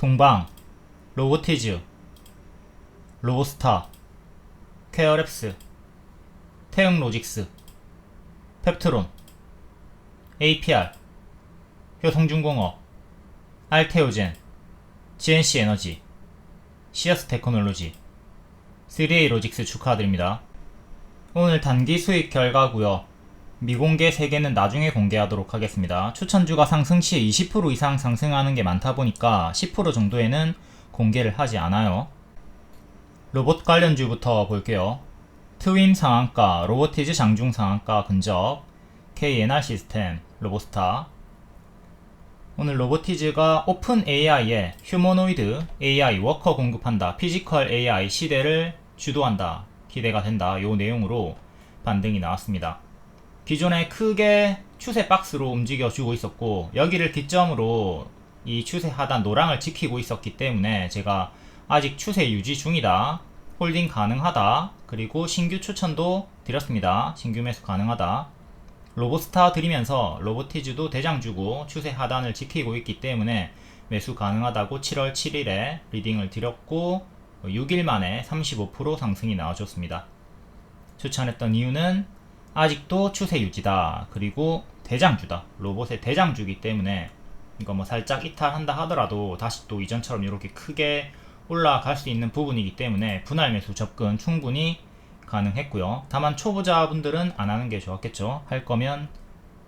동방, 로보티즈, 로보스타, 퀘어랩스, 태응로직스, 펩트론, APR, 효성중공업, 알테오젠, GNC에너지, 시어스테크놀로지, 3A 로직스 축하드립니다. 오늘 단기 수익 결과고요. 미공개 3개는 나중에 공개하도록 하겠습니다. 추천주가 상승 시에 20% 이상 상승하는 게 많다 보니까 10% 정도에는 공개를 하지 않아요. 로봇 관련주부터 볼게요. 트윈 상한가, 로보티즈 장중 상한가 근접, KNR 시스템, 로보스타. 오늘 로보티즈가 오픈 AI에 휴머노이드 AI 워커 공급한다, 피지컬 AI 시대를 주도한다, 기대가 된다, 요 내용으로 반등이 나왔습니다. 기존에 크게 추세 박스로 움직여주고 있었고, 여기를 기점으로 이 추세 하단 노랑을 지키고 있었기 때문에 제가 아직 추세 유지 중이다, 홀딩 가능하다, 그리고 신규 추천도 드렸습니다. 신규 매수 가능하다. 로보스타 드리면서 로보티즈도 대장주고 추세 하단을 지키고 있기 때문에 매수 가능하다고 7월 7일에 리딩을 드렸고 6일 만에 35% 상승이 나와줬습니다. 추천했던 이유는 아직도 추세 유지다, 그리고 대장주다, 로봇의 대장주기 때문에 이거 뭐 살짝 이탈한다 하더라도 다시 또 이전처럼 이렇게 크게 올라갈 수 있는 부분이기 때문에 분할 매수 접근 충분히 가능했고요. 다만 초보자분들은 안 하는 게 좋았겠죠. 할 거면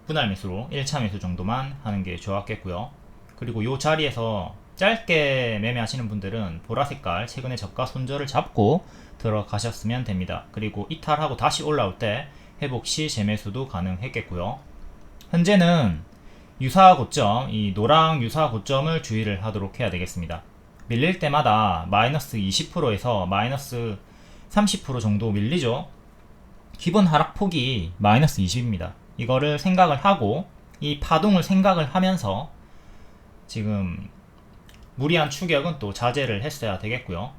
분할 매수로 1차 매수 정도만 하는 게 좋았겠고요. 그리고 이 자리에서 짧게 매매하시는 분들은 보라색깔 최근에 저가 손절을 잡고 들어가셨으면 됩니다. 그리고 이탈하고 다시 올라올 때 회복 시 재매수도 가능했겠고요. 현재는 유사 고점, 이 노랑 유사 고점을 주의를 하도록 해야 되겠습니다. 밀릴 때마다 마이너스 20%에서 마이너스 30% 정도 밀리죠. 기본 하락폭이 마이너스 20입니다. 이거를 생각을 하고 이 파동을 생각을 하면서 지금 무리한 추격은 또 자제를 했어야 되겠고요.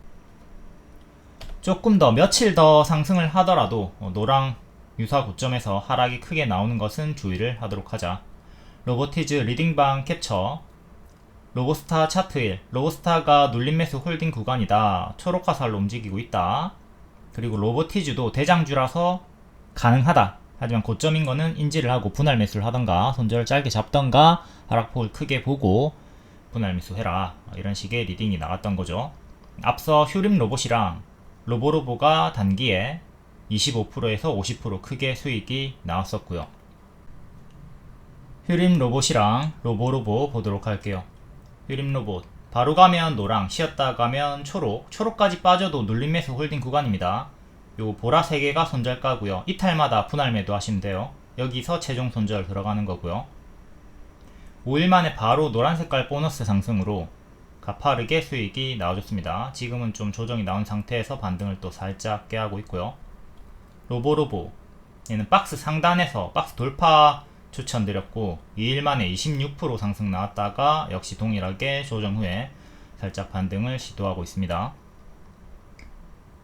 조금 더 며칠 더 상승을 하더라도 노랑 유사 고점에서 하락이 크게 나오는 것은 주의를 하도록 하자. 로보티즈 리딩방 캡처, 로보스타 차트 1, 로보스타가 눌림 매수 홀딩 구간이다, 초록 화살로 움직이고 있다. 그리고 로보티즈도 대장주라서 가능하다, 하지만 고점인 거는 인지를 하고 분할 매수를 하던가 손절을 짧게 잡던가 하락폭을 크게 보고 분할 매수해라, 이런 식의 리딩이 나왔던 거죠. 앞서 휴림 로봇이랑 로보로보가 단기에 25%에서 50% 크게 수익이 나왔었고요. 휴림 로봇이랑 로보로보 보도록 할게요. 휴림 로봇 바로 가면 노랑, 쉬었다 가면 초록, 초록까지 빠져도 눌림 매수 홀딩 구간입니다. 요 보라 3개가 손절가고요. 이탈마다 분할 매도 하시면 돼요. 여기서 최종 손절 들어가는 거고요. 5일 만에 바로 노란 색깔 보너스 상승으로 가파르게 수익이 나와줬습니다. 지금은 좀 조정이 나온 상태에서 반등을 또 살짝 깨하고 있고요. 로보로보, 얘는 박스 상단에서 박스 돌파 추천드렸고 2일 만에 26% 상승 나왔다가 역시 동일하게 조정 후에 살짝 반등을 시도하고 있습니다.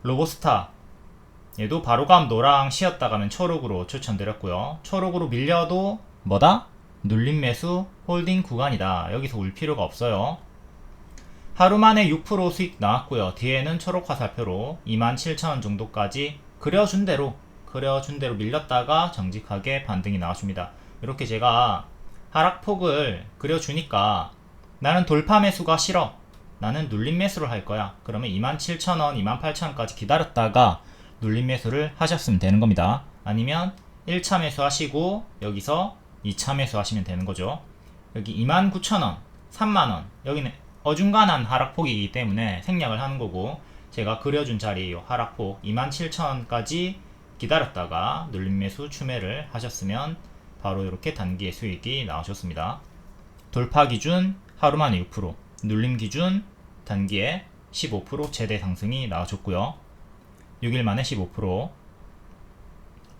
로보스타, 얘도 바로감 노랑, 쉬었다 가면 초록으로 추천드렸고요. 초록으로 밀려도 뭐다? 눌림 매수 홀딩 구간이다. 여기서 울 필요가 없어요. 하루 만에 6% 수익 나왔고요. 뒤에는 초록 화살표로 27,000원 정도까지 그려준 대로 밀렸다가 정직하게 반등이 나와줍니다. 이렇게 제가 하락폭을 그려주니까 나는 돌파 매수가 싫어, 나는 눌림 매수를 할 거야, 그러면 27,000원, 28,000원까지 기다렸다가 눌림 매수를 하셨으면 되는 겁니다. 아니면 1차 매수 하시고 여기서 2차 매수 하시면 되는 거죠. 여기 29,000원, 3만원, 여기는 어중간한 하락폭이기 때문에 생략을 하는 거고, 제가 그려준 자리 하락폭 27,000원까지 기다렸다가 눌림 매수 추매를 하셨으면 바로 이렇게 단기의 수익이 나오셨습니다. 돌파 기준 하루 만에 6%, 눌림 기준 단기에 15% 최대 상승이 나와줬고요. 6일 만에 15%.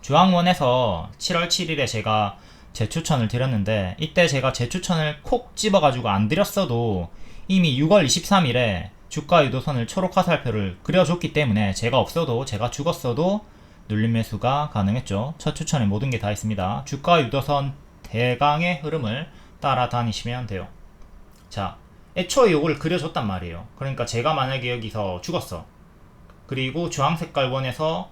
주황원에서 7월 7일에 제가 재추천을 드렸는데, 이때 제가 재추천을 콕 집어가지고 안 드렸어도 이미 6월 23일에 주가 유도선을 초록 화살표를 그려줬기 때문에 제가 없어도, 제가 죽었어도 눌림 매수가 가능했죠. 첫 추천에 모든 게 다 있습니다. 주가 유도선 대강의 흐름을 따라다니시면 돼요. 자, 애초에 요걸 그려줬단 말이에요. 그러니까 제가 만약에 여기서 죽었어. 그리고 주황색깔 원에서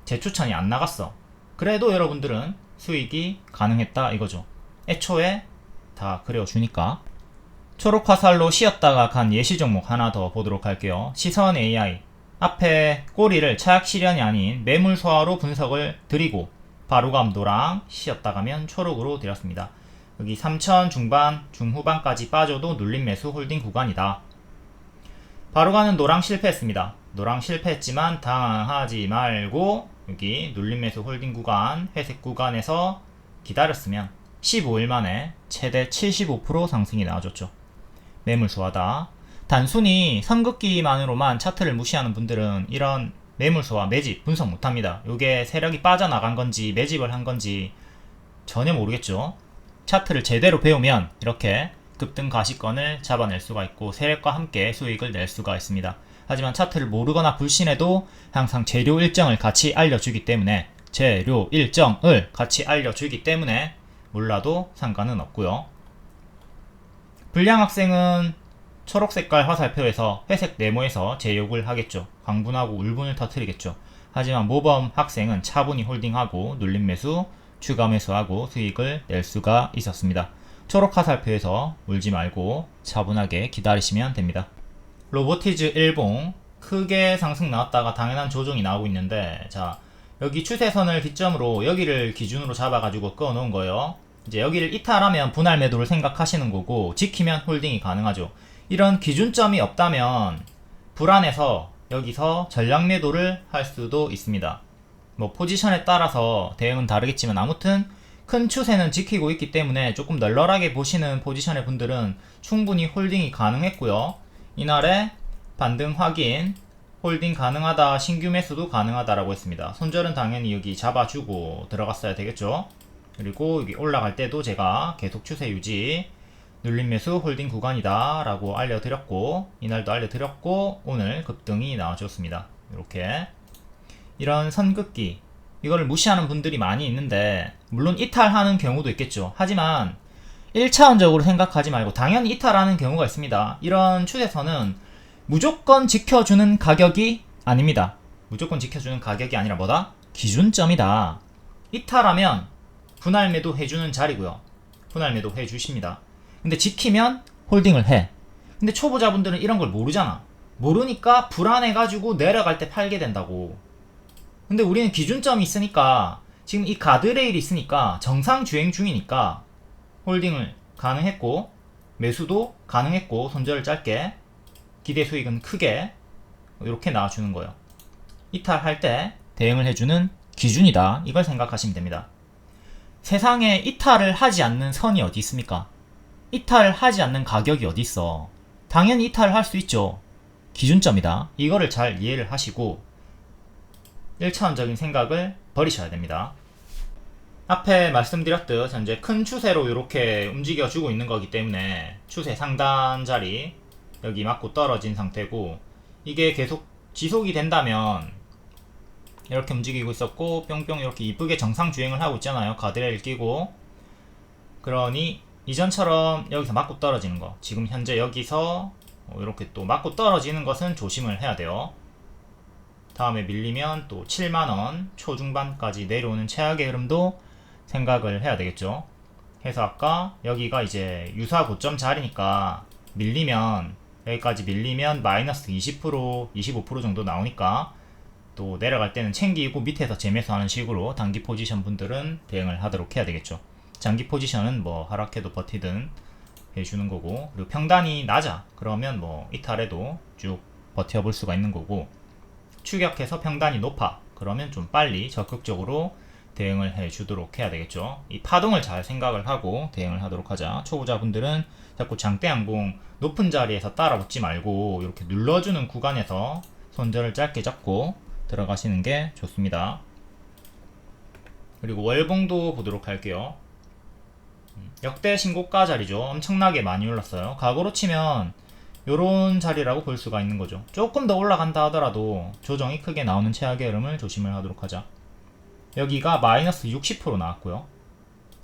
재추천이 안 나갔어. 그래도 여러분들은 수익이 가능했다 이거죠. 애초에 다 그려주니까. 초록 화살로 쉬었다가 간 예시 종목 하나 더 보도록 할게요. 시선 AI. 앞에 꼬리를 차약 실현이 아닌 매물 소화로 분석을 드리고 바로감 노랑, 쉬었다 가면 초록으로 드렸습니다. 여기 3000 중반, 중후반까지 빠져도 눌림 매수 홀딩 구간이다. 바로가는 노랑 실패했습니다. 노랑 실패했지만 당하지 말고 여기 눌림 매수 홀딩 구간, 회색 구간에서 기다렸으면 15일 만에 최대 75% 상승이 나와줬죠. 매물 소화다. 단순히 선긋기만으로만 차트를 무시하는 분들은 이런 매물 소화, 매집 분석 못합니다. 이게 세력이 빠져나간 건지 매집을 한 건지 전혀 모르겠죠. 차트를 제대로 배우면 이렇게 급등 가시권을 잡아낼 수가 있고 세력과 함께 수익을 낼 수가 있습니다. 하지만 차트를 모르거나 불신해도 항상 재료 일정을 같이 알려주기 때문에 몰라도 상관은 없고요. 불량 학생은 초록색깔 화살표에서 회색 네모에서 제 욕을 하겠죠. 광분하고 울분을 터뜨리겠죠. 하지만 모범 학생은 차분히 홀딩하고 눌림 매수, 추가 매수하고 수익을 낼 수가 있었습니다. 초록 화살표에서 울지 말고 차분하게 기다리시면 됩니다. 로보티즈 일봉 크게 상승 나왔다가 당연한 조정이 나오고 있는데, 자 여기 추세선을 기점으로 여기를 기준으로 잡아가지고 꺼놓은 거예요. 이제 여기를 이탈하면 분할 매도를 생각하시는 거고, 지키면 홀딩이 가능하죠. 이런 기준점이 없다면 불안해서 여기서 전략 매도를 할 수도 있습니다. 뭐 포지션에 따라서 대응은 다르겠지만 아무튼 큰 추세는 지키고 있기 때문에 조금 널널하게 보시는 포지션의 분들은 충분히 홀딩이 가능했고요. 이날에 반등 확인, 홀딩 가능하다, 신규 매수도 가능하다라고 했습니다. 손절은 당연히 여기 잡아주고 들어갔어야 되겠죠. 그리고 여기 올라갈 때도 제가 계속 추세 유지, 눌림 매수 홀딩 구간이다 라고 알려드렸고, 이날도 알려드렸고, 오늘 급등이 나와줬습니다. 이렇게 이런 선긋기, 이거를 무시하는 분들이 많이 있는데, 물론 이탈하는 경우도 있겠죠. 하지만 1차원적으로 생각하지 말고 당연히 이탈하는 경우가 있습니다. 이런 추세선은 무조건 지켜주는 가격이 아닙니다. 무조건 지켜주는 가격이 아니라 뭐다? 기준점이다. 이탈하면 분할 매도 해주는 자리고요. 분할 매도 해주십니다. 근데 지키면 홀딩을 해. 근데 초보자분들은 이런 걸 모르잖아. 모르니까 불안해가지고 내려갈 때 팔게 된다고. 근데 우리는 기준점이 있으니까, 지금 이 가드레일이 있으니까 정상 주행 중이니까 홀딩을 가능했고 매수도 가능했고 손절을 짧게, 기대 수익은 크게 이렇게 나와주는 거예요. 이탈할 때 대응을 해주는 기준이다. 이걸 생각하시면 됩니다. 세상에 이탈을 하지 않는 선이 어디 있습니까? 이탈을 하지 않는 가격이 어디 있어? 당연히 이탈을 할 수 있죠. 기준점이다. 이거를 잘 이해를 하시고 1차원적인 생각을 버리셔야 됩니다. 앞에 말씀드렸듯 현재 큰 추세로 이렇게 움직여주고 있는 거기 때문에 추세 상단 자리 여기 맞고 떨어진 상태고, 이게 계속 지속이 된다면 이렇게 움직이고 있었고 뿅뿅 이렇게 이쁘게 정상 주행을 하고 있잖아요. 가드레일 끼고. 그러니 이전처럼 여기서 맞고 떨어지는 거, 지금 현재 여기서 이렇게 또 맞고 떨어지는 것은 조심을 해야 돼요. 다음에 밀리면 또 7만원 초중반까지 내려오는 최악의 흐름도 생각을 해야 되겠죠. 해서 아까 여기가 이제 유사 고점 자리니까 밀리면, 여기까지 밀리면 마이너스 20%, 25% 정도 나오니까 또 내려갈 때는 챙기고 밑에서 재매수하는 식으로 단기 포지션 분들은 대응을 하도록 해야 되겠죠. 장기 포지션은 뭐 하락해도 버티든 해주는 거고, 그리고 평단이 낮아 그러면 뭐 이탈해도 쭉 버텨볼 수가 있는 거고, 추격해서 평단이 높아 그러면 좀 빨리 적극적으로 대응을 해주도록 해야 되겠죠. 이 파동을 잘 생각을 하고 대응을 하도록 하자. 초보자분들은 자꾸 장대 양봉 높은 자리에서 따라붙지 말고 이렇게 눌러주는 구간에서 손절을 짧게 잡고 들어가시는 게 좋습니다. 그리고 월봉도 보도록 할게요. 역대 신고가 자리죠. 엄청나게 많이 올랐어요. 과거로 치면 요런 자리라고 볼 수가 있는 거죠. 조금 더 올라간다 하더라도 조정이 크게 나오는 최악의 흐름을 조심을 하도록 하자. 여기가 마이너스 60% 나왔고요.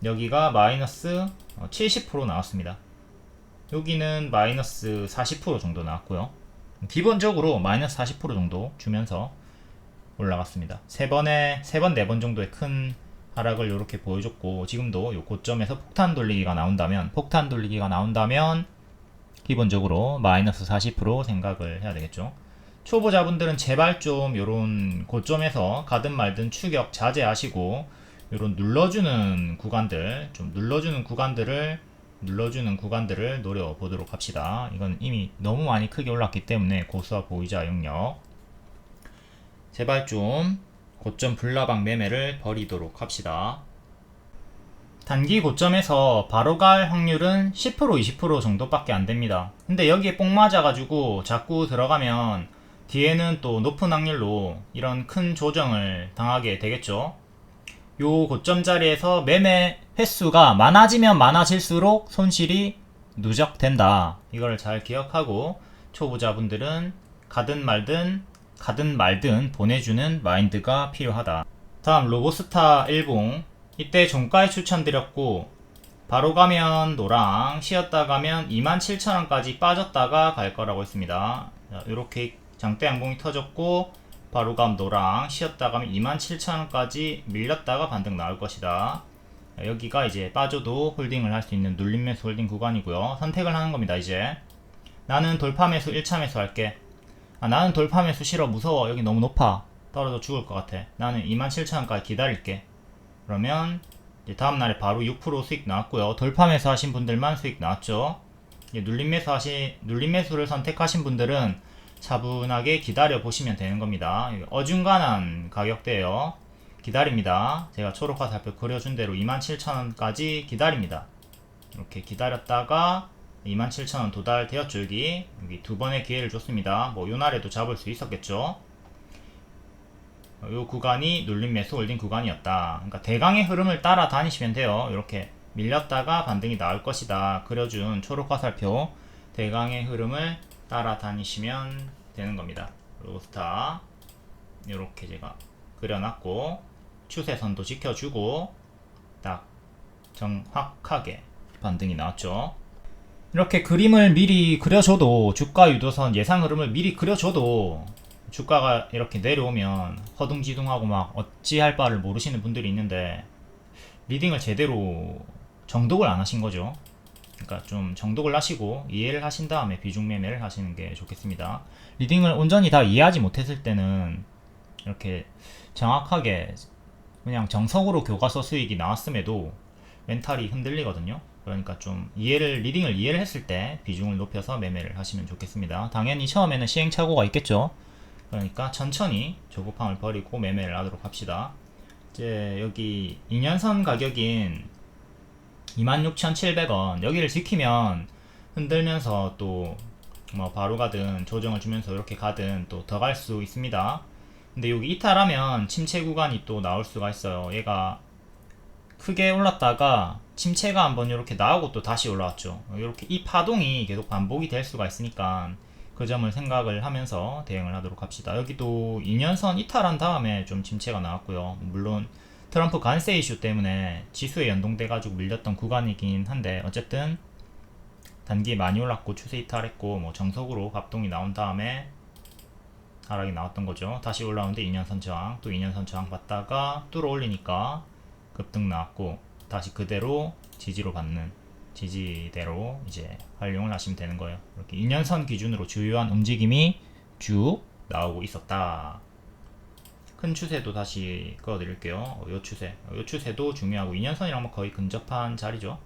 여기가 마이너스 70% 나왔습니다. 여기는 마이너스 40% 정도 나왔고요. 기본적으로 마이너스 40% 정도 주면서 올라갔습니다. 세 번, 네 번 정도의 큰 하락을 이렇게 보여줬고, 지금도 이 고점에서 폭탄 돌리기가 나온다면 기본적으로 마이너스 40% 생각을 해야 되겠죠. 초보자분들은 제발 좀 요런 고점에서 가든 말든 추격 자제하시고, 요런 눌러주는 구간들을 노려보도록 합시다. 이건 이미 너무 많이 크게 올랐기 때문에 고수와 보이자 영역. 제발 좀 고점 불나방 매매를 버리도록 합시다. 단기 고점에서 바로 갈 확률은 10% 20% 정도밖에 안 됩니다. 근데 여기에 뽕 맞아가지고 자꾸 들어가면 뒤에는 또 높은 확률로 이런 큰 조정을 당하게 되겠죠. 요 고점 자리에서 매매 횟수가 많아지면 많아질수록 손실이 누적된다. 이걸 잘 기억하고 초보자분들은 가든 말든 보내주는 마인드가 필요하다. 다음 로보스타 일봉. 이때 종가에 추천드렸고, 바로 가면 노랑, 쉬었다 가면 27,000원까지 빠졌다가 갈 거라고 했습니다. 이렇게 장대 양봉이 터졌고, 바로 감 노랑, 쉬었다 가면 27,000원까지 밀렸다가 반등 나올 것이다. 여기가 이제 빠져도 홀딩을 할 수 있는 눌림 매수 홀딩 구간이고요. 선택을 하는 겁니다. 이제 나는 돌파 매수 1차 매수 할게. 나는 돌파 매수 싫어, 무서워, 여기 너무 높아, 떨어져 죽을 것 같아, 나는 27,000원까지 기다릴게. 그러면 이제 다음날에 바로 6% 수익 나왔고요. 돌파 매수 하신 분들만 수익 나왔죠. 눌림 매수를 선택하신 분들은 차분하게 기다려 보시면 되는 겁니다. 어중간한 가격대예요. 기다립니다. 제가 초록 화살표 그려준 대로 27,000원까지 기다립니다. 이렇게 기다렸다가 27,000원 도달되었죠. 여기 두 번의 기회를 줬습니다. 뭐 요날에도 잡을 수 있었겠죠. 요 구간이 눌림 매수 홀딩 구간이었다. 그러니까 대강의 흐름을 따라 다니시면 돼요. 이렇게 밀렸다가 반등이 나올 것이다 그려준 초록 화살표, 대강의 흐름을 따라 다니시면 되는 겁니다. 로스타 이렇게 제가 그려놨고, 추세선도 지켜주고 딱 정확하게 반등이 나왔죠. 이렇게 그림을 미리 그려줘도, 주가 유도선 예상 흐름을 미리 그려줘도 주가가 이렇게 내려오면 허둥지둥하고 막 어찌할 바를 모르시는 분들이 있는데, 리딩을 제대로 정독을 안 하신 거죠. 그러니까 좀 정독을 하시고 이해를 하신 다음에 비중 매매를 하시는 게 좋겠습니다. 리딩을 온전히 다 이해하지 못했을 때는 이렇게 정확하게 그냥 정석으로 교과서 수익이 나왔음에도 멘탈이 흔들리거든요. 그러니까 좀 리딩을 이해를 했을 때 비중을 높여서 매매를 하시면 좋겠습니다. 당연히 처음에는 시행착오가 있겠죠. 그러니까 천천히 조급함을 버리고 매매를 하도록 합시다. 이제 여기 2년선 가격인 26,700원 여기를 지키면 흔들면서 또 뭐 바로 가든 조정을 주면서 이렇게 가든 또 더 갈 수 있습니다. 근데 여기 이탈하면 침체 구간이 또 나올 수가 있어요. 얘가 크게 올랐다가 침체가 한번 이렇게 나오고 또 다시 올라왔죠. 이렇게 이 파동이 계속 반복이 될 수가 있으니까 그 점을 생각을 하면서 대응을 하도록 합시다. 여기도 2년선 이탈한 다음에 좀 침체가 나왔고요. 물론 트럼프 관세 이슈 때문에 지수에 연동돼 가지고 밀렸던 구간이긴 한데, 어쨌든 단기 많이 올랐고 추세 이탈했고 뭐 정석으로 합동이 나온 다음에 하락이 나왔던 거죠. 다시 올라오는데 2년선 저항, 또 2년선 저항 받다가 뚫어 올리니까 급등 나왔고, 다시 그대로 지지로 받는, 지지대로 이제 활용을 하시면 되는 거예요. 이렇게 2년선 기준으로 주요한 움직임이 쭉 나오고 있었다. 큰 추세도 다시 그어드릴게요. 요 추세도 중요하고 2년선이랑 거의 근접한 자리죠.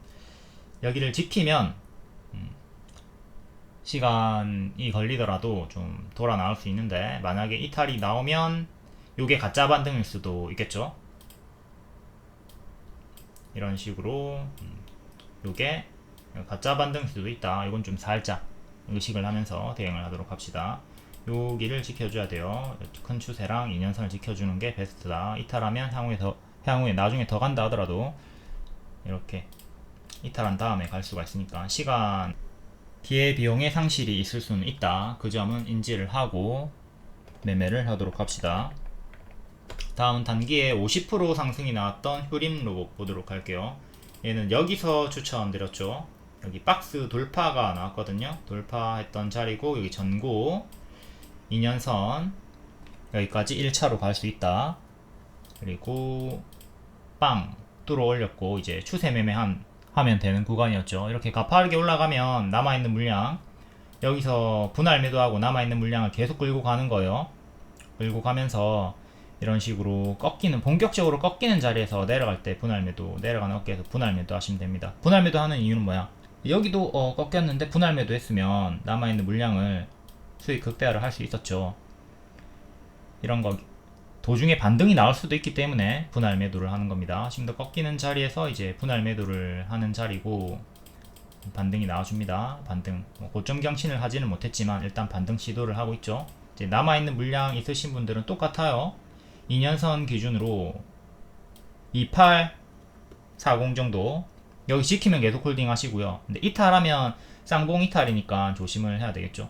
여기를 지키면 시간이 걸리더라도 좀 돌아 나올 수 있는데, 만약에 이탈이 나오면 요게 가짜 반등일 수도 있겠죠. 이런 식으로 요게 가짜 반등일 수도 있다. 이건 좀 살짝 의식을 하면서 대응을 하도록 합시다. 여기를 지켜줘야 돼요. 큰 추세랑 2년선을 지켜주는 게 베스트다. 이탈하면 향후에 나중에 더 간다 하더라도 이렇게 이탈한 다음에 갈 수가 있으니까 시간 기회비용의 상실이 있을 수는 있다. 그 점은 인지를 하고 매매를 하도록 합시다. 다음 단기에 50% 상승이 나왔던 휴림 로봇 보도록 할게요. 얘는 여기서 추천드렸죠. 여기 박스 돌파가 나왔거든요. 돌파했던 자리고 여기 전고 2년선 여기까지 1차로 갈 수 있다. 그리고 빵 뚫어 올렸고 이제 추세 매매하면 되는 구간이었죠. 이렇게 가파르게 올라가면 남아있는 물량 여기서 분할 매도하고 남아있는 물량을 계속 끌고 가는 거예요. 끌고 가면서 이런 식으로 꺾이는, 본격적으로 꺾이는 자리에서 내려갈 때 분할 매도, 내려가는 어깨에서 분할 매도 하시면 됩니다. 분할 매도 하는 이유는 뭐야? 여기도 꺾였는데 분할 매도 했으면 남아있는 물량을 수익 극대화를 할 수 있었죠. 이런 거 도중에 반등이 나올 수도 있기 때문에 분할 매도를 하는 겁니다. 지금 더 꺾이는 자리에서 이제 분할 매도를 하는 자리고 반등이 나와줍니다. 반등, 고점 경신을 하지는 못했지만 일단 반등 시도를 하고 있죠. 이제 남아있는 물량 있으신 분들은 똑같아요. 2년선 기준으로 2840 정도 여기 지키면 계속 홀딩 하시고요. 근데 이탈하면 쌍봉 이탈이니까 조심을 해야 되겠죠.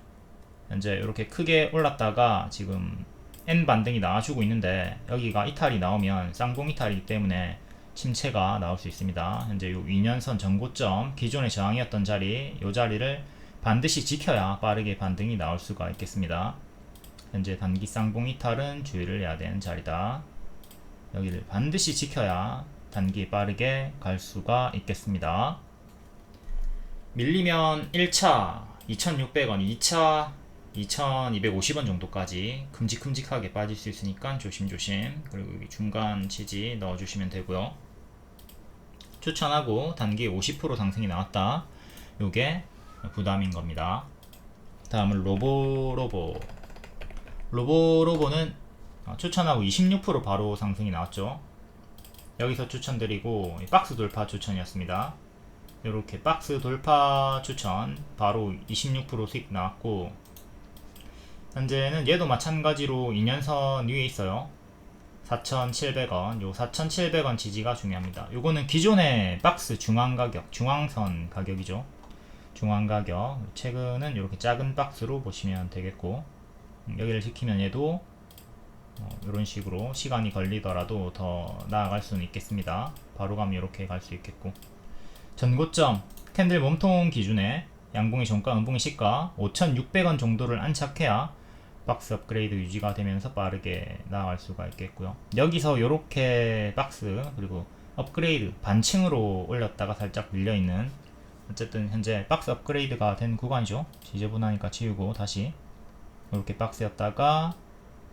현재 이렇게 크게 올랐다가 지금 N 반등이 나와주고 있는데 여기가 이탈이 나오면 쌍봉 이탈이기 때문에 침체가 나올 수 있습니다. 현재 요 2년선 전고점 기존의 저항이었던 자리, 요 자리를 반드시 지켜야 빠르게 반등이 나올 수가 있겠습니다. 현재 단기 쌍봉 이탈은 주의를 해야 되는 자리다. 여기를 반드시 지켜야 단기 빠르게 갈 수가 있겠습니다. 밀리면 1차 2,600원, 2차 2,250원 정도까지 큼직큼직하게 빠질 수 있으니까 조심조심. 그리고 여기 중간 지지 넣어주시면 되고요. 추천하고 단기 50% 상승이 나왔다. 요게 부담인 겁니다. 다음은 로보는 추천하고 26% 바로 상승이 나왔죠. 여기서 추천드리고 박스 돌파 추천이었습니다. 이렇게 박스 돌파 추천 바로 26% 수익 나왔고, 현재는 얘도 마찬가지로 2년선 위에 있어요. 4,700원. 요 4,700원 지지가 중요합니다. 요거는 기존의 박스 중앙 가격, 중앙선 가격이죠. 중앙 가격. 최근은 이렇게 작은 박스로 보시면 되겠고, 여기를 지키면 얘도 이런 식으로 시간이 걸리더라도 더 나아갈 수는 있겠습니다. 바로 가면 이렇게 갈 수 있겠고, 전고점 캔들 몸통 기준에 양봉의 종가, 음봉의 시가 5,600원 정도를 안착해야 박스 업그레이드 유지가 되면서 빠르게 나아갈 수가 있겠고요. 여기서 이렇게 박스 그리고 업그레이드 반층으로 올렸다가 살짝 밀려있는, 어쨌든 현재 박스 업그레이드가 된 구간이죠. 지저분하니까 지우고 다시 이렇게 박스였다가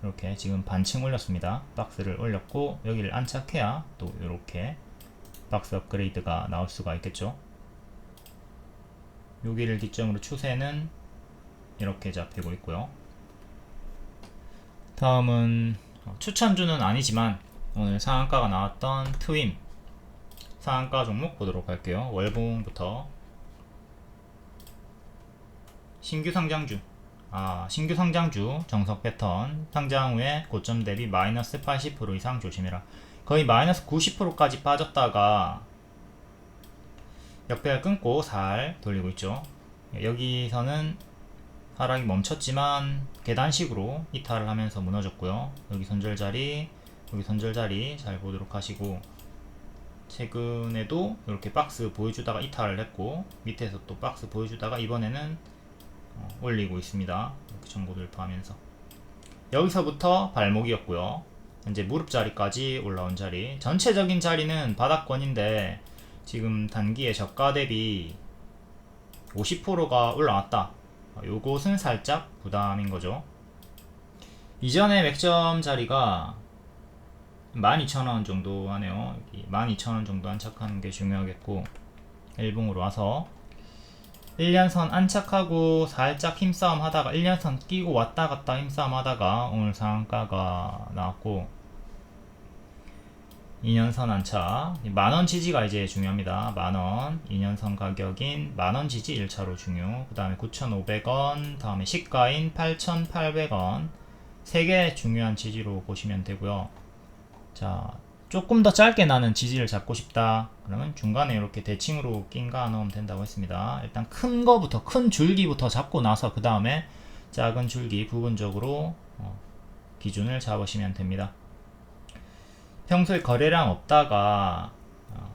이렇게 지금 반층 올렸습니다. 박스를 올렸고 여기를 안착해야 또 이렇게 박스 업그레이드가 나올 수가 있겠죠. 여기를 기점으로 추세는 이렇게 잡히고 있고요. 다음은 추천주는 아니지만 오늘 상한가가 나왔던 트윈 상한가 종목 보도록 할게요. 월봉부터 신규 상장주 정석 패턴, 상장 후에 고점 대비 마이너스 80% 이상 조심해라. 거의 마이너스 90%까지 빠졌다가 역배열 끊고 살 돌리고 있죠. 여기서는 하락이 멈췄지만 계단식으로 이탈을 하면서 무너졌고요. 여기 손절자리, 여기 손절자리 잘 보도록 하시고, 최근에도 이렇게 박스 보여주다가 이탈을 했고 밑에서 또 박스 보여주다가 이번에는 올리고 있습니다. 이렇게 전고 돌파하면서 여기서부터 발목이었고요. 현재 무릎 자리까지 올라온 자리, 전체적인 자리는 바닥권인데 지금 단기에 저가 대비 50%가 올라왔다. 요것은 살짝 부담인 거죠. 이전에 맥점 자리가 12,000원 정도 하네요. 여기 12,000원 정도 안착하는 게 중요하겠고, 일봉으로 와서 1년선 안착하고 살짝 힘싸움 하다가 1년선 끼고 왔다 갔다 힘싸움 하다가 오늘 상한가가 나왔고, 2년선 안착 만원 지지가 이제 중요합니다. 만원 2년선 가격인 만원 지지 1차로 중요. 그 다음에 9,500원, 다음에 시가인 8,800원 3개 중요한 지지로 보시면 되고요. 자, 조금 더 짧게 나는 지지를 잡고 싶다 그러면 중간에 이렇게 대칭으로 낀가 넣으면 된다고 했습니다. 일단 큰 거부터, 큰 줄기부터 잡고 나서 그 다음에 작은 줄기 부분적으로 기준을 잡으시면 됩니다. 평소에 거래량 없다가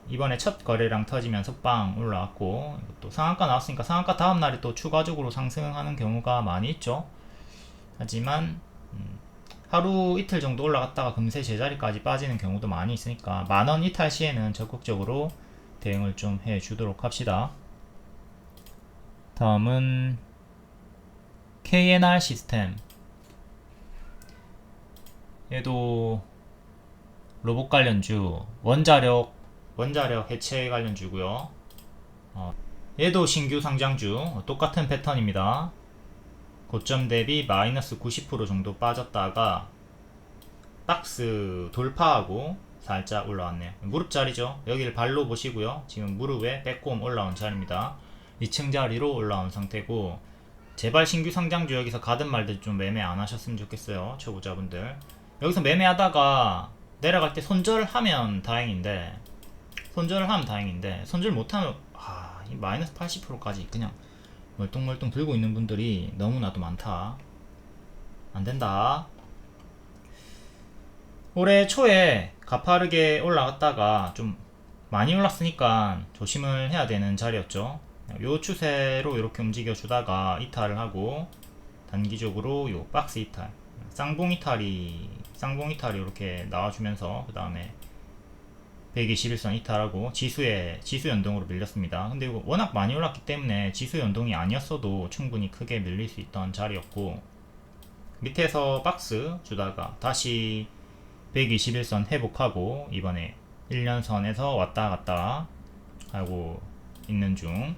이번에 첫 거래량 터지면서 빵 올라왔고, 또 상한가 나왔으니까 상한가 다음날에 또 추가적으로 상승하는 경우가 많이 있죠. 하지만 하루 이틀 정도 올라갔다가 금세 제자리까지 빠지는 경우도 많이 있으니까 만원 이탈 시에는 적극적으로 대응을 좀 해주도록 합시다. 다음은 KNR 시스템. 얘도 로봇 관련주, 원자력 해체 관련주고요. 얘도 신규 상장주, 똑같은 패턴입니다. 고점 대비 마이너스 90% 정도 빠졌다가 박스 돌파하고 살짝 올라왔네요. 무릎 자리죠. 여기를 발로 보시고요. 지금 무릎에 빼꼼 올라온 자리입니다. 2층 자리로 올라온 상태고, 제발 신규 상장주 여기서 가든 말든 좀 매매 안 하셨으면 좋겠어요. 초보자분들. 여기서 매매하다가 내려갈 때 손절하면 다행인데, 손절 못하면 이 마이너스 80%까지 그냥 멀뚱멀뚱 들고 있는 분들이 너무나도 많다. 안된다. 올해 초에 가파르게 올라갔다가 좀 많이 올랐으니까 조심을 해야 되는 자리였죠. 요 추세로 이렇게 움직여 주다가 이탈을 하고, 단기적으로 요 박스 이탈, 쌍봉 이탈이 이렇게 나와주면서 그 다음에 121선 이탈하고 지수 연동으로 밀렸습니다. 근데 이거 워낙 많이 올랐기 때문에 지수 연동이 아니었어도 충분히 크게 밀릴 수 있던 자리였고, 밑에서 박스 주다가 다시 121선 회복하고 이번에 1년선에서 왔다 갔다 하고 있는 중,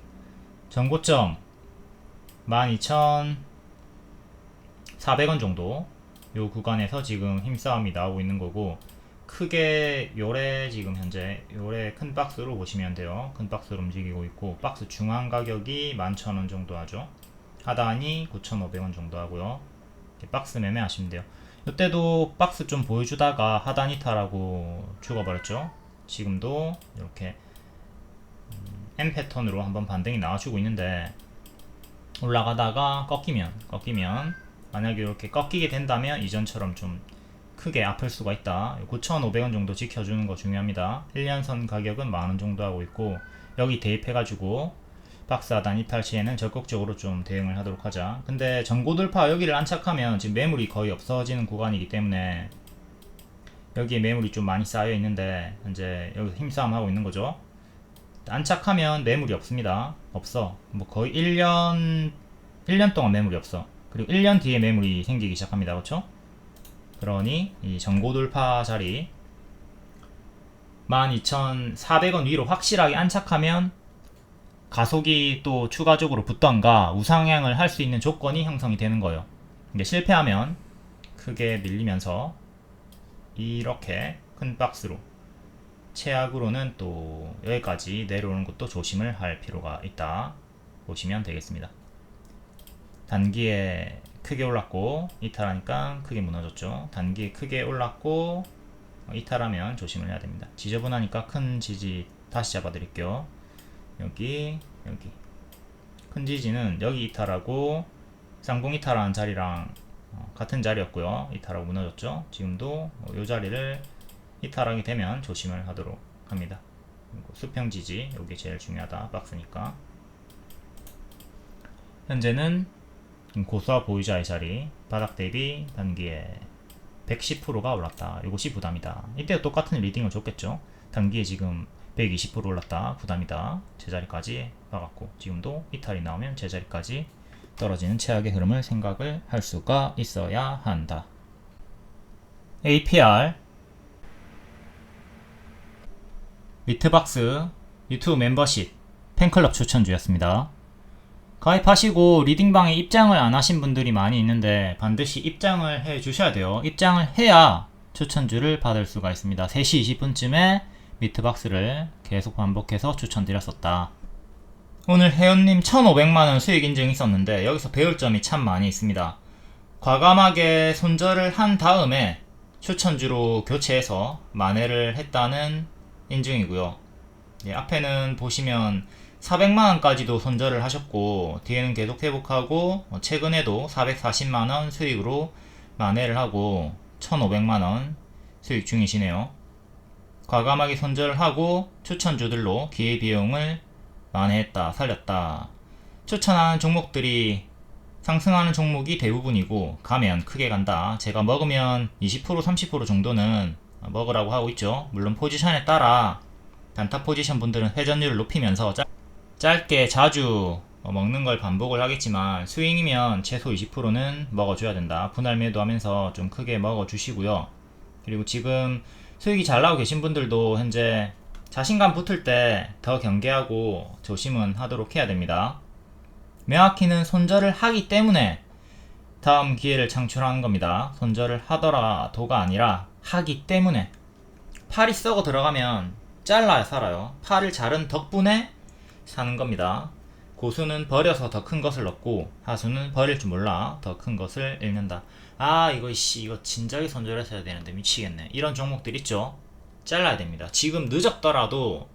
전고점 12,400원 정도 요 구간에서 지금 힘싸움이 나오고 있는 거고, 크게 요래 지금 현재 요래 큰 박스로 보시면 돼요. 큰 박스로 움직이고 있고, 박스 중앙 가격이 11,000원 정도 하죠. 하단이 9,500원 정도 하고요. 박스 매매 하시면 돼요. 이때도 박스 좀 보여주다가 하단 이탈하고 죽어버렸죠. 지금도 이렇게 M 패턴으로 한번 반등이 나와주고 있는데, 올라가다가 꺾이면 만약에 이렇게 꺾이게 된다면 이전처럼 좀 크게 아플 수가 있다. 9,500원 정도 지켜주는 거 중요합니다. 1년선 가격은 만원 정도 하고 있고, 여기 대입해가지고 박스 하단 이탈 시에는 적극적으로 좀 대응을 하도록 하자. 근데 전고 돌파 여기를 안착하면 지금 매물이 거의 없어지는 구간이기 때문에 여기에 매물이 좀 많이 쌓여 있는데 현재 여기서 힘싸움 하고 있는 거죠. 안착하면 매물이 없습니다. 없어. 뭐 거의 1년 동안 매물이 없어. 그리고 1년 뒤에 매물이 생기기 시작합니다. 그렇죠? 그러니 이 전고 돌파 자리 12,400원 위로 확실하게 안착하면 가속이 또 추가적으로 붙던가 우상향을 할 수 있는 조건이 형성이 되는 거예요. 이게 실패하면 크게 밀리면서 이렇게 큰 박스로, 최악으로는 또 여기까지 내려오는 것도 조심을 할 필요가 있다 보시면 되겠습니다. 단기에 크게 올랐고 이탈하니까 크게 무너졌죠. 단기에 크게 올랐고 이탈하면 조심을 해야 됩니다. 지저분하니까 큰 지지 다시 잡아 드릴게요. 여기 큰 지지는 여기 이탈하고 쌍봉 이탈한 자리랑 같은 자리였고요. 이탈하고 무너졌죠. 지금도 이 자리를 이탈하게 되면 조심을 하도록 합니다. 그리고 수평 지지, 여기 제일 중요하다. 박스니까. 현재는 고수와 보유자의 자리, 바닥 대비 단기에 110%가 올랐다. 이것이 부담이다. 이때도 똑같은 리딩을 줬겠죠. 단기에 지금 120% 올랐다. 부담이다. 제자리까지 박았고, 지금도 이탈이 나오면 제자리까지 떨어지는 최악의 흐름을 생각을 할 수가 있어야 한다. APR 미트박스 유튜브 멤버십 팬클럽 추천주였습니다. 가입하시고 리딩방에 입장을 안 하신 분들이 많이 있는데 반드시 입장을 해 주셔야 돼요. 입장을 해야 추천주를 받을 수가 있습니다. 3시 20분쯤에 미트박스를 계속 반복해서 추천드렸었다. 오늘 회원님 1,500만원 수익 인증이 있었는데 여기서 배울 점이 참 많이 있습니다. 과감하게 손절을 한 다음에 추천주로 교체해서 만회를 했다는 인증이고요. 앞에는 보시면 400만원까지도 손절을 하셨고 뒤에는 계속 회복하고 최근에도 440만원 수익으로 만회를 하고 1,500만원 수익 중이시네요. 과감하게 손절을 하고 추천주들로 기회비용을 만회했다, 살렸다. 추천하는 종목들이 상승하는 종목이 대부분이고 가면 크게 간다. 제가 먹으면 20% 30% 정도는 먹으라고 하고 있죠. 물론 포지션에 따라 단타 포지션 분들은 회전율을 높이면서 짧게 자주 먹는 걸 반복을 하겠지만 스윙이면 최소 20%는 먹어줘야 된다. 분할 매도하면서 좀 크게 먹어주시고요. 그리고 지금 수익이 잘 나오고 계신 분들도 현재 자신감 붙을 때 더 경계하고 조심은 하도록 해야 됩니다. 명확히는 손절을 하기 때문에 다음 기회를 창출하는 겁니다. 손절을 하더라도가 아니라 하기 때문에. 팔이 썩어 들어가면 잘라야 살아요. 팔을 자른 덕분에 사는 겁니다. 고수는 버려서 더 큰 것을 얻고 하수는 버릴 줄 몰라 더 큰 것을 잃는다. 아 이거 진작에 손절했어야 되는데 미치겠네. 이런 종목들 있죠. 잘라야 됩니다. 지금 늦었더라도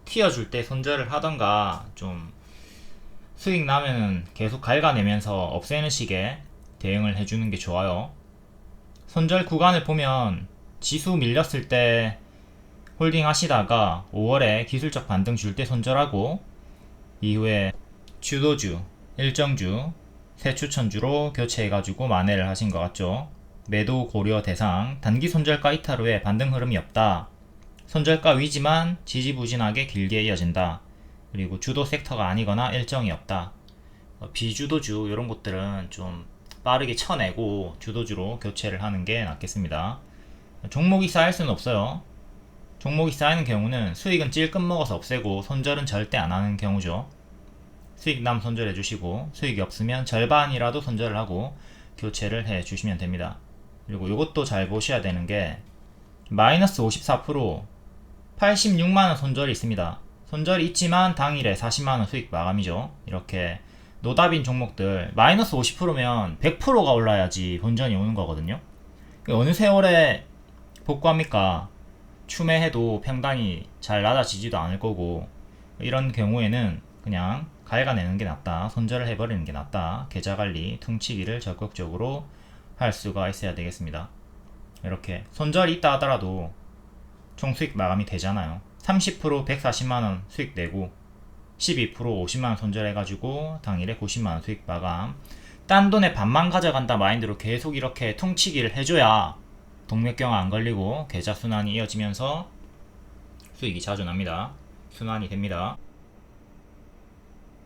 튀어줄 때 손절을 하던가 좀 수익 나면은 계속 갉아내면서 없애는 식의 대응을 해주는 게 좋아요. 손절 구간을 보면 지수 밀렸을 때 홀딩 하시다가 5월에 기술적 반등 줄 때 손절하고 이후에 주도주, 일정주, 새 추천주로 교체해가지고 만회를 하신 것 같죠. 매도 고려 대상, 단기 손절가 이탈 후에 반등 흐름이 없다. 손절가 위지만 지지부진하게 길게 이어진다. 그리고 주도 섹터가 아니거나 일정이 없다. 비주도주 이런 것들은 좀 빠르게 쳐내고 주도주로 교체를 하는 게 낫겠습니다. 종목이 쌓일 수는 없어요. 종목이 쌓이는 경우는 수익은 찔끔 먹어서 없애고 손절은 절대 안 하는 경우죠. 수익 남 손절해 주시고 수익이 없으면 절반이라도 손절을 하고 교체를 해 주시면 됩니다. 그리고 이것도 잘 보셔야 되는 게 마이너스 54% 86만원 손절이 있습니다. 손절이 있지만 당일에 40만원 수익 마감이죠. 이렇게 노답인 종목들 마이너스 50%면 100%가 올라야지 본전이 오는 거거든요. 어느 세월에 복구합니까? 추매해도 평단이 잘 낮아지지도 않을 거고 이런 경우에는 그냥 갉아내는 게 낫다. 손절을 해버리는 게 낫다. 계좌관리, 퉁치기를 적극적으로 할 수가 있어야 되겠습니다. 이렇게 손절이 있다 하더라도 총 수익 마감이 되잖아요. 30% 140만원 수익 내고 12% 50만원 손절해가지고 당일에 90만원 수익 마감. 딴 돈에 반만 가져간다 마인드로 계속 이렇게 퉁치기를 해줘야 동맥경화 안 걸리고 계좌 순환이 이어지면서 수익이 자주 납니다. 순환이 됩니다.